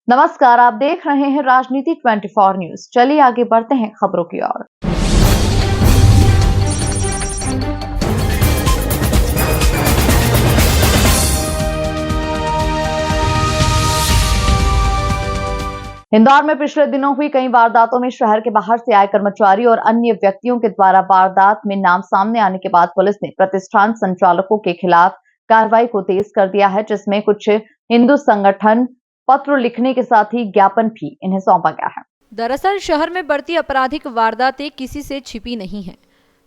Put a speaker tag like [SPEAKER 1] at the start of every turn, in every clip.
[SPEAKER 1] नमस्कार, आप देख रहे हैं राजनीति 24 न्यूज। चलिए आगे बढ़ते हैं खबरों की ओर। इंदौर में पिछले दिनों हुई कई वारदातों में शहर के बाहर से आए कर्मचारी और अन्य व्यक्तियों के द्वारा वारदात में नाम सामने आने के बाद पुलिस ने प्रतिष्ठान संचालकों के खिलाफ कार्रवाई को तेज कर दिया है, जिसमें कुछ हिंदू संगठन पत्र लिखने के साथ ही ज्ञापन भी इन्हें सौंपा गया है।
[SPEAKER 2] दरअसल शहर में बढ़ती आपराधिक वारदातें किसी से छिपी नहीं है,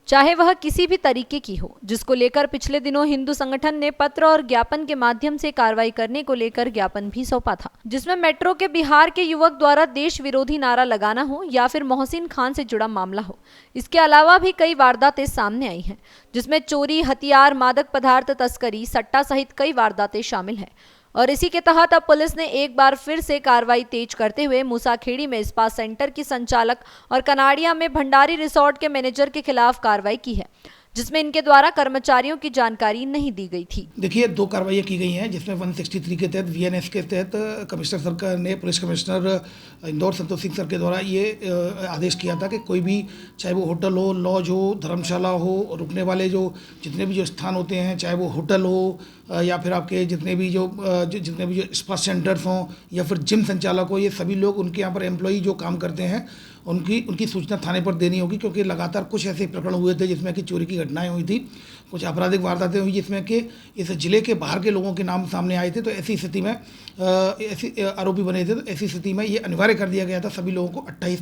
[SPEAKER 2] चाहे वह किसी भी तरीके की हो, जिसको लेकर पिछले दिनों हिंदू संगठन ने पत्र और ज्ञापन के माध्यम से कार्रवाई करने को लेकर ज्ञापन भी सौंपा था, जिसमें मेट्रो के बिहार के युवक द्वारा देश विरोधी नारा लगाना हो या फिर मोहसिन खान से जुड़ा मामला हो। इसके अलावा भी कई वारदातें सामने आई हैं, जिसमें चोरी, हथियार, मादक पदार्थ तस्करी, सट्टा सहित कई वारदातें शामिल हैं। और इसी के तहत अब पुलिस ने एक बार फिर से कार्रवाई तेज करते हुए मूसाखेड़ी में स्पा सेंटर की संचालक और कनाड़िया में भंडारी रिसोर्ट के मैनेजर के खिलाफ कार्रवाई की है, जिसमें इनके द्वारा कर्मचारियों की जानकारी नहीं दी गई थी।
[SPEAKER 3] देखिए, 2 कार्रवाइयाँ की गई हैं, जिसमें 163 के तहत VNS के तहत कमिश्नर सर ने police commissioner Indore Santosh Singh sir के द्वारा ये आदेश किया था कि कोई भी, चाहे वो होटल हो, लॉज हो, धर्मशाला हो, रुकने वाले जो जितने भी जो स्थान होते हैं, चाहे वो होटल हो या फिर आपके जितने भी जो स्पा सेंटर्स हों या फिर जिम संचालक हो, ये सभी लोग, उनके यहाँ पर एम्प्लॉई जो काम करते हैं, उनकी सूचना थाने पर देनी होगी, क्योंकि लगातार कुछ ऐसे प्रकरण हुए थे जिसमें कि चोरी की घटनाएं हुई थी, कुछ आपराधिक वारदातें हुई जिसमें कि इस जिले के बाहर के लोगों के नाम सामने आए थे। तो ऐसी स्थिति में ऐसी आरोपी बने थे, तो ऐसी स्थिति में ये अनिवार्य कर दिया गया था सभी लोगों को। 28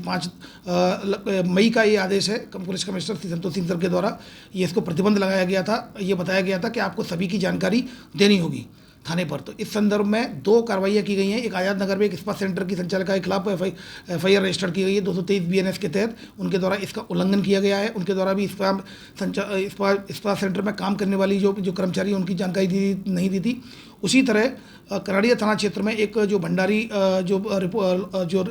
[SPEAKER 3] मई का ये आदेश है police commissioner Shri Santosh Singh sir के द्वारा, ये इसको प्रतिबंध लगाया गया था। ये बताया गया था कि आपको सभी की जानकारी देनी होगी थाने पर। तो इस संदर्भ में 2 कार्रवाइयाँ की गई हैं। एक आजाद नगर में एक स्पा सेंटर की संचालिका के खिलाफ FIR रजिस्टर्ड की गई है 223 BNS के तहत। उनके द्वारा इसका उल्लंघन किया गया है। उनके द्वारा भी स्पा सेंटर में काम करने वाली जो कर्मचारी, उनकी जानकारी नहीं दी थी। उसी तरह कनाड़िया थाना क्षेत्र में एक जो भंडारी जो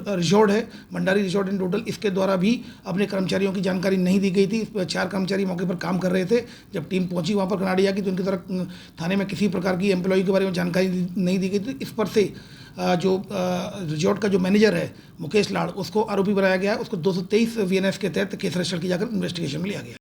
[SPEAKER 3] रिजॉर्ट है, भंडारी रिजॉर्ट एंड होटल, इसके द्वारा भी अपने कर्मचारियों की जानकारी नहीं दी गई थी। 4 कर्मचारी मौके पर काम कर रहे थे। जब टीम पहुंची वहां पर कनाड़िया की, तो उनकी द्वारा थाने में किसी प्रकार की एम्प्लॉय के बारे में जानकारी नहीं दी गई थी। इस पर से जो रिजॉर्ट का जो मैनेजर है मुकेश लाड़, उसको आरोपी बनाया गया है। उसको 223 VNS के तहत केस रजिस्टर किया जाकर इन्वेस्टिगेशन में लिया गया।